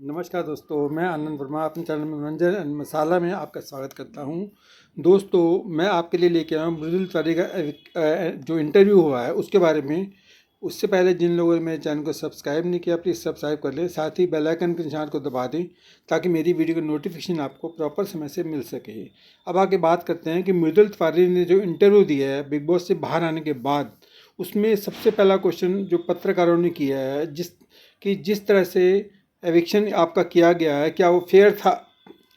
नमस्कार दोस्तों, मैं आनंद वर्मा अपने चैनल मनोरंजन एंड मसाला में आपका स्वागत करता हूं। दोस्तों, मैं आपके लिए लेके आया हूँ मृदुल तिवारी का जो इंटरव्यू हुआ है उसके बारे में। उससे पहले जिन लोगों ने मेरे चैनल को सब्सक्राइब नहीं किया, प्लीज़ सब्सक्राइब कर लें, साथ ही बेल आइकन के निशान को दबा दें ताकि मेरी वीडियो की नोटिफिकेशन आपको प्रॉपर समय से मिल सके। अब आगे बात करते हैं कि मृदुल तिवारी ने जो इंटरव्यू दिया है बिग बॉस से बाहर आने के बाद, उसमें सबसे पहला क्वेश्चन जो पत्रकारों ने किया है जिस तरह से एविक्शन आपका किया गया है, क्या वो फेयर था?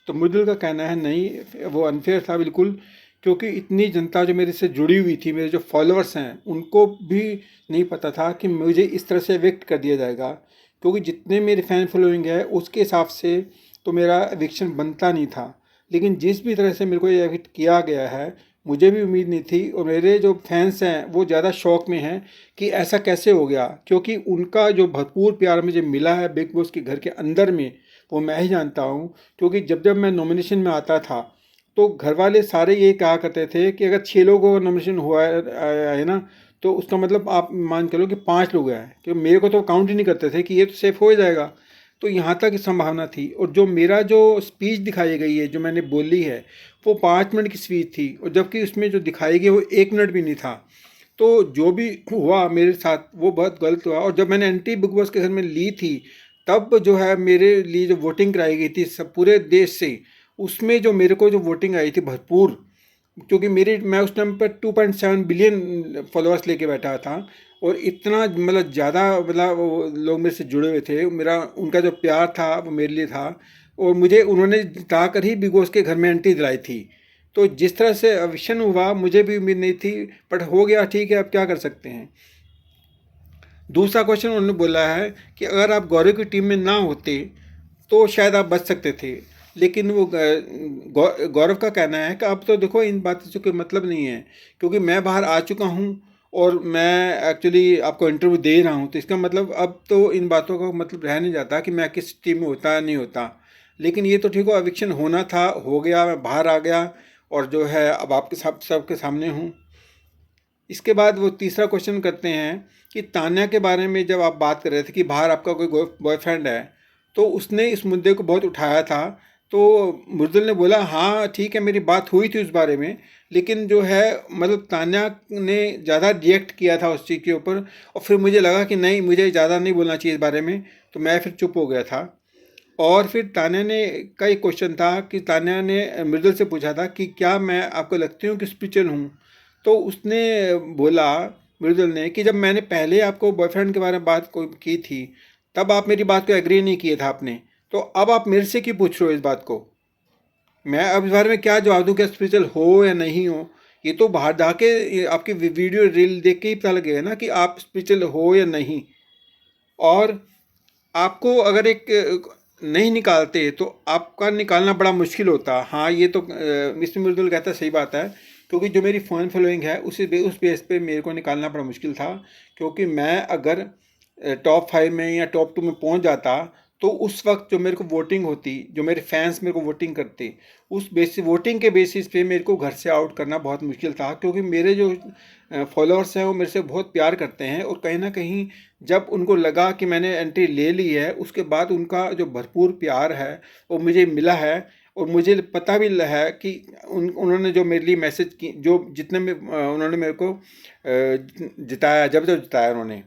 तो मृदुल का कहना है नहीं, वो अनफेयर था बिल्कुल, क्योंकि इतनी जनता जो मेरे से जुड़ी हुई थी, मेरे जो फॉलोअर्स हैं, उनको भी नहीं पता था कि मुझे इस तरह से एविक्ट कर दिया जाएगा। क्योंकि जितने मेरे फ़ैन फॉलोइंग है उसके हिसाब से तो मेरा एविक्शन बनता नहीं था, लेकिन जिस भी तरह से मेरे को ये एविक्ट किया गया है, मुझे भी उम्मीद नहीं थी। और मेरे जो फैंस हैं वो ज़्यादा शौक में हैं कि ऐसा कैसे हो गया, क्योंकि उनका जो भरपूर प्यार मुझे मिला है बिग बॉस के घर के अंदर में, वो मैं ही जानता हूँ। क्योंकि जब जब मैं नॉमिनेशन में आता था तो घर वाले सारे ये कहा करते थे कि अगर 6 लोगों का नॉमिनेशन हुआ है ना, तो उसका मतलब आप मान के लो कि 5 लोग हैं, कि मेरे को तो काउंट ही नहीं करते थे कि ये तो सेफ हो जाएगा। तो यहाँ तक संभावना थी। और जो मेरा जो स्पीच दिखाई गई है, जो मैंने बोली है, वो 5 मिनट की स्पीच थी, और जबकि उसमें जो दिखाई गई वो 1 मिनट भी नहीं था। तो जो भी हुआ मेरे साथ वो बहुत गलत हुआ। और जब मैंने एंटी बिग बॉस के घर में ली थी, तब जो है मेरे लिए जो वोटिंग कराई गई थी सब पूरे देश से, उसमें जो मेरे को जो वोटिंग आई थी भरपूर, क्योंकि मैं उस टाइम पर 2.7 बिलियन फॉलोअर्स लेके बैठा था। और इतना मतलब ज़्यादा मतलब वो लोग मेरे से जुड़े हुए थे, मेरा उनका जो प्यार था वो मेरे लिए था। और मुझे उन्होंने जिता कर ही बिग बॉस के घर में एंट्री दिलाई थी। तो जिस तरह से अविशन हुआ, मुझे भी उम्मीद नहीं थी, बट हो गया, ठीक है, अब क्या कर सकते हैं। दूसरा क्वेश्चन उन्होंने बोला है कि अगर आप गौरव की टीम में ना होते तो शायद आप बच सकते थे। लेकिन वो गौरव का कहना है कि अब तो देखो इन बातों से कोई मतलब नहीं है, क्योंकि मैं बाहर आ चुका हूँ और मैं एक्चुअली आपको इंटरव्यू दे रहा हूँ, तो इसका मतलब अब तो इन बातों का मतलब रह नहीं जाता कि मैं किस टीम में होता या नहीं होता। लेकिन ये तो ठीक हो, एविक्शन होना था, हो गया, मैं बाहर आ गया और जो है अब आपके सबके सामने हूँ। इसके बाद वो तीसरा क्वेश्चन करते हैं कि तान्या के बारे में जब आप बात कर रहे थे कि बाहर आपका कोई बॉयफ्रेंड है, तो उसने इस मुद्दे को बहुत उठाया था। तो मृदुल ने बोला हाँ ठीक है, मेरी बात हुई थी उस बारे में, लेकिन जो है मतलब तान्या ने ज़्यादा रिएक्ट किया था उस चीज़ के ऊपर। और फिर मुझे लगा कि नहीं, मुझे ज़्यादा नहीं बोलना चाहिए इस बारे में, तो मैं फिर चुप हो गया था। और फिर तान्या ने का एक क्वेश्चन था कि तान्या ने मृदुल से पूछा था कि क्या मैं आपको लगती हूँ कि स्पिरिचुअल हूँ। तो उसने बोला, मृदुल ने, कि जब मैंने पहले आपको बॉयफ्रेंड के बारे में बात की थी, तब आप मेरी बात को एग्री नहीं किए था आपने, तो अब आप मेरे से क्यों पूछ रहे हो इस बात को? मैं अब इस बारे में क्या जवाब दूँ, क्या स्पिरिचुअल हो या नहीं हो? ये तो बाहर जाके आपकी वीडियो रील देख के ही पता लगेगा ना कि आप स्पिरिचुअल हो या नहीं। और आपको अगर एक नहीं निकालते तो आपका निकालना बड़ा मुश्किल होता। हाँ, ये तो मिस्टर मृदुल कहता सही बात है, क्योंकि जो मेरी फ़ैन फॉलोइंग है उस बेस पे मेरे को निकालना बड़ा मुश्किल था। क्योंकि मैं अगर टॉप 5 में या टॉप 2 में पहुंच जाता, तो उस वक्त जो मेरे को वोटिंग होती, जो मेरे फैंस मेरे को वोटिंग करते, उस बेसिस वोटिंग के बेसिस पे मेरे को घर से आउट करना बहुत मुश्किल था। क्योंकि मेरे जो फॉलोअर्स हैं वो मेरे से बहुत प्यार करते हैं, और कहीं ना कहीं जब उनको लगा कि मैंने एंट्री ले ली है, उसके बाद उनका जो भरपूर प्यार है वो मुझे मिला है। और मुझे पता भी है कि उन्होंने जो मेरे लिए मैसेज की, जो जितने में उन्होंने मेरे को जिताया, जब जब जिताया उन्होंने।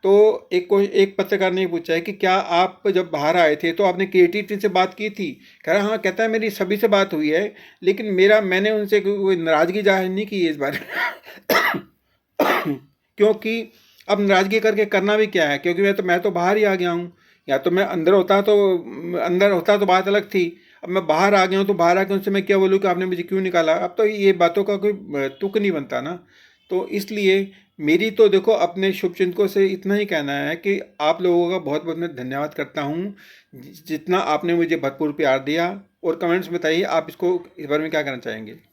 तो एक पत्रकार ने पूछा है कि क्या आप जब बाहर आए थे तो आपने क्रिएटिविटी से बात की थी? कह रहा हाँ, कहता है मेरी सभी से बात हुई है, लेकिन मैंने उनसे कोई नाराज़गी जाहिर नहीं की है इस बारे में। क्योंकि अब नाराज़गी करके करना भी क्या है, क्योंकि मैं तो बाहर ही आ गया हूँ। या तो मैं अंदर होता तो बात अलग थी। अब मैं बाहर आ गया हूँ, तो बाहर आके उनसे मैं क्या बोलूँ कि आपने मुझे क्यों निकाला? अब तो ये बातों का कोई तुक नहीं बनता ना। तो इसलिए मेरी तो देखो अपने शुभचिंतकों से इतना ही कहना है कि आप लोगों का बहुत बहुत मैं धन्यवाद करता हूँ, जितना आपने मुझे भरपूर प्यार दिया। और कमेंट्स में बताइए आप इस बारे में क्या कहना चाहेंगे।